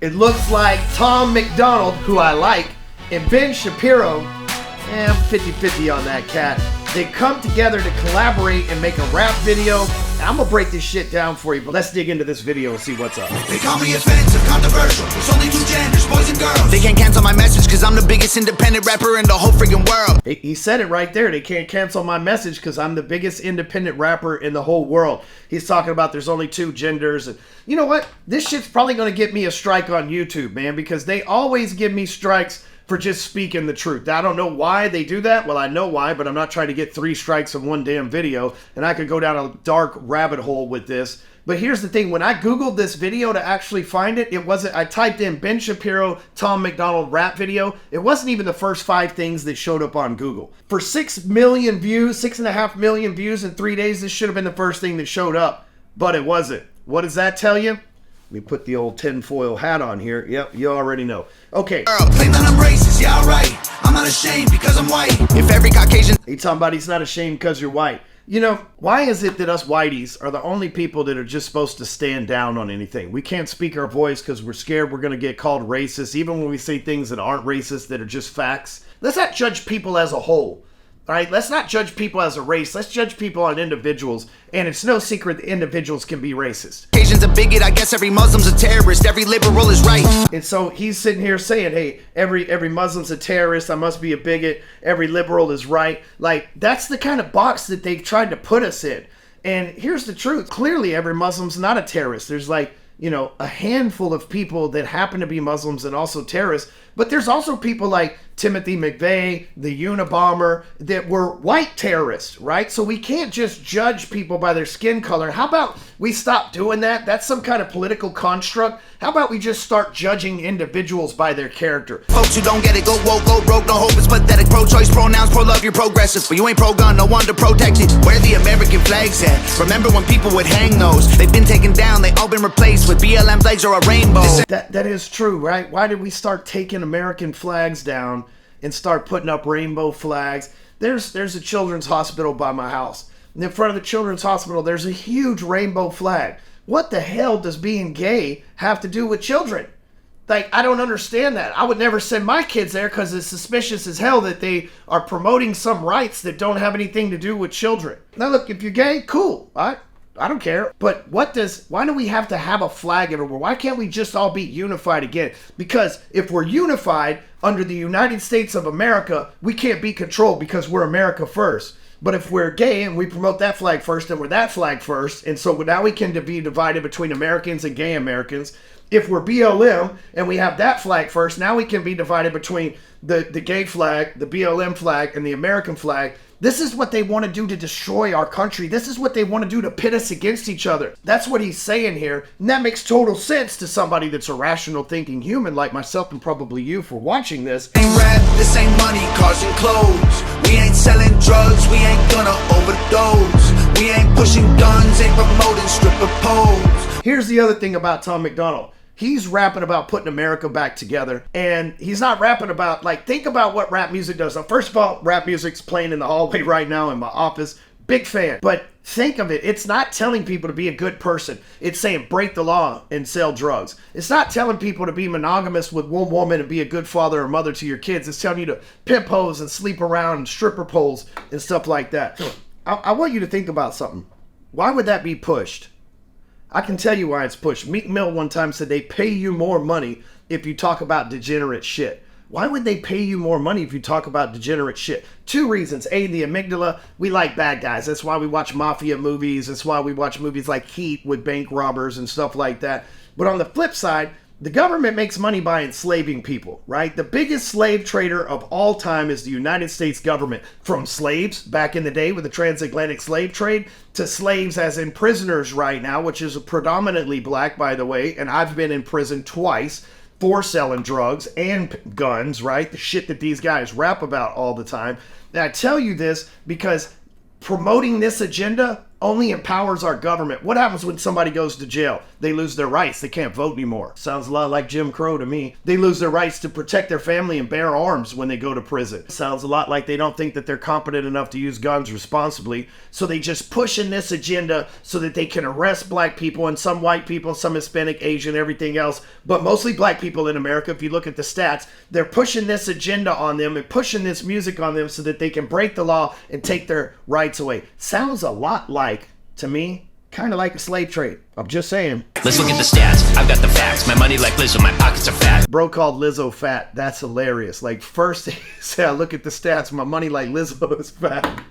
It looks like Tom MacDonald, who I like, and Ben Shapiro, I'm 50-50 on that cat. They come together to collaborate and make a rap video. I'm gonna break this shit down for you, but let's dig into this video and see what's up. They call me offensive, controversial. It's only two genders, boys and girls. They can't cancel my message because I'm the biggest independent rapper in the whole freaking world. He said it right there. They can't cancel my message because I'm the biggest independent rapper in the whole world. He's talking about there's only two genders. And you know what? This shit's probably gonna get me a strike on YouTube, man, because they always give me strikes for just speaking the truth. I don't know why they do that. Well, I know why, but I'm not trying to get 3 strikes in one damn video, and I could go down a dark rabbit hole with this. But here's the thing, when I Googled this video to actually find it, I typed in Ben Shapiro, Tom MacDonald rap video. It wasn't even the first 5 things that showed up on Google. For 6 million views, 6.5 million views in 3 days, this should have been the first thing that showed up, but it wasn't. What does that tell you? Let me put the old tinfoil hat on here. Yep, you already know. Okay. Claim that I'm racist, yeah, alright. I'm not ashamed because I'm white. If every Caucasian... He's talking about he's not ashamed because you're white. You know, why is it that us whiteys are the only people that are just supposed to stand down on anything? We can't speak our voice because we're scared we're going to get called racist, even when we say things that aren't racist, that are just facts. Let's not judge people as a whole. All right, let's not judge people as a race. Let's judge people on individuals. And it's no secret that individuals can be racist. Asians a bigot, I guess every Muslim's a terrorist. Every liberal is right. And so he's sitting here saying, hey, every Muslim's a terrorist. I must be a bigot. Every liberal is right. Like, that's the kind of box that they've tried to put us in. And here's the truth. Clearly, every Muslim's not a terrorist. There's like, you know, a handful of people that happen to be Muslims and also terrorists. But there's also people like Timothy McVeigh, the Unabomber, that were white terrorists, right? So we can't just judge people by their skin color. How about we stop doing that? That's some kind of political construct. How about we just start judging individuals by their character? Folks who don't get it, go woke, go broke, no hope is pathetic. Pro-choice, pronouns, pro-love, you're progressive. But you ain't pro-gun, no one to protect it. Where the American flags at? Remember when people would hang those? They've been taken down, they all been replaced with BLM flags or a rainbow. That is true, right? Why did we start taking American flags down and start putting up rainbow flags? There's a children's hospital by my house. And in front of the children's hospital, there's a huge rainbow flag. What the hell does being gay have to do with children? Like, I don't understand that. I would never send my kids there because it's suspicious as hell that they are promoting some rights that don't have anything to do with children. Now look, if you're gay, cool. I don't care. But why do we have to have a flag everywhere? Why can't we just all be unified again? Because if we're unified under the United States of America, we can't be controlled because we're America first. But if we're gay and we promote that flag first, then we're that flag first. And so now we can be divided between Americans and gay Americans. If we're BLM and we have that flag first, now we can be divided between the gay flag, the BLM flag, and the American flag. This is what they want to do to destroy our country. This is what they want to do to pit us against each other. That's what he's saying here. And that makes total sense to somebody that's a rational thinking human like myself and probably you for watching this. Ain't rap, this ain't money, cars and clothes. We ain't selling drugs, we ain't gonna overdose. We ain't pushing guns, ain't promoting stripper poles. Here's the other thing about Tom MacDonald. He's rapping about putting America back together, and he's not rapping about, like, think about what rap music does. Now, first of all, rap music's playing in the hallway right now in my office. Big fan. But think of it. It's not telling people to be a good person. It's saying break the law and sell drugs. It's not telling people to be monogamous with one woman and be a good father or mother to your kids. It's telling you to pimp hoes and sleep around and stripper poles and stuff like that. I want you to think about something. Why would that be pushed? I can tell you why it's pushed. Meek Mill one time said they pay you more money if you talk about degenerate shit. Why would they pay you more money if you talk about degenerate shit? 2 reasons. A, the amygdala. We like bad guys. That's why we watch mafia movies. That's why we watch movies like Heat with bank robbers and stuff like that. But on the flip side, the government makes money by enslaving people, right? The biggest slave trader of all time is the United States government. From slaves back in the day with the transatlantic slave trade to slaves as in prisoners right now, which is predominantly black, by the way. And I've been in prison twice for selling drugs and guns, right? The shit that these guys rap about all the time. And I tell you this because promoting this agenda only empowers our government. What happens when somebody goes to jail? they lose their rights. They can't vote anymore. Sounds a lot like Jim Crow to me. They lose their rights to protect their family and bear arms when they go to prison. Sounds a lot like they don't think that they're competent enough to use guns responsibly, so they just push in this agenda so that they can arrest black people and some white people, some Hispanic, Asian, everything else, but mostly black people in America. If you look at the stats, they're pushing this agenda on them and pushing this music on them so that they can break the law and take their rights away. Sounds a lot like, to me, kind of like a slave trade. I'm just saying. Let's look at the stats. I've got the facts. My money like Lizzo, my pockets are fat. Bro called Lizzo fat. That's hilarious. Like, first he said, look at the stats. My money like Lizzo is fat.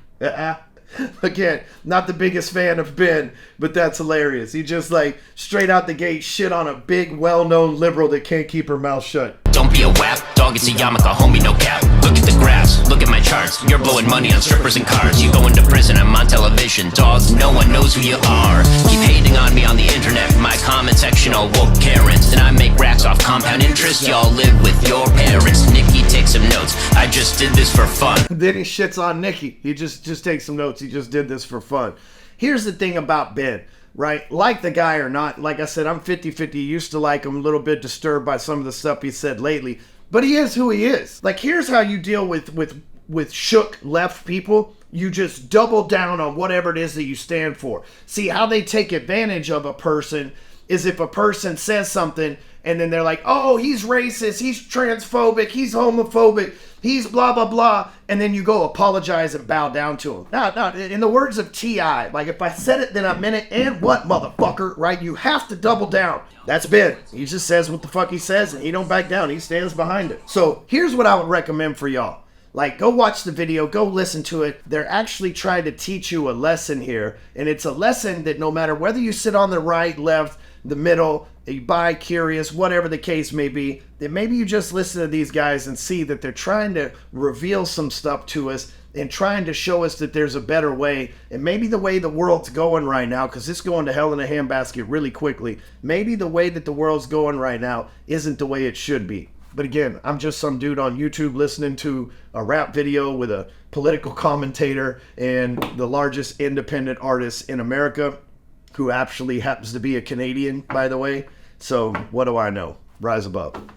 Again, not the biggest fan of Ben, but that's hilarious. He just like straight out the gate shit on a big, well-known liberal that can't keep her mouth shut. Don't be a wap, dog, it's a yarmulke, homie, no cap. Look at the graphs, look at my charts. You're blowing money on strippers and cars. You going to prison, I'm on television. Dogs, no one knows who you are. Keep hating on me on the internet. My comment section all woke Karens. And I make racks off compound interest. Y'all live with your parents. Nikki, take some notes. I just did this for fun. Then he shits on Nikki. He just takes some notes. He just did this for fun. Here's the thing about Ben. Right? Like the guy or not, like I said, I'm 50-50. Used to like him, a little bit disturbed by some of the stuff he said lately. But he is who he is. Like, here's how you deal with shook left people. You just double down on whatever it is that you stand for. See, how they take advantage of a person is if a person says something and then they're like, oh, he's racist, he's transphobic, he's homophobic, he's blah, blah, blah. And then you go apologize and bow down to him. No, in the words of T.I., like if I said it, then I meant it. And what, motherfucker, right? You have to double down. That's Ben. He just says what the fuck he says and he don't back down. He stands behind it. So here's what I would recommend for y'all. Like, go watch the video, go listen to it. They're actually trying to teach you a lesson here. And it's a lesson that no matter whether you sit on the right, left, the middle, you bi-curious, whatever the case may be, that maybe you just listen to these guys and see that they're trying to reveal some stuff to us and trying to show us that there's a better way. And maybe the way the world's going right now, because it's going to hell in a handbasket really quickly, maybe the way that the world's going right now isn't the way it should be. But again, I'm just some dude on YouTube listening to a rap video with a political commentator and the largest independent artist in America, who actually happens to be a Canadian, by the way. So what do I know? Rise above.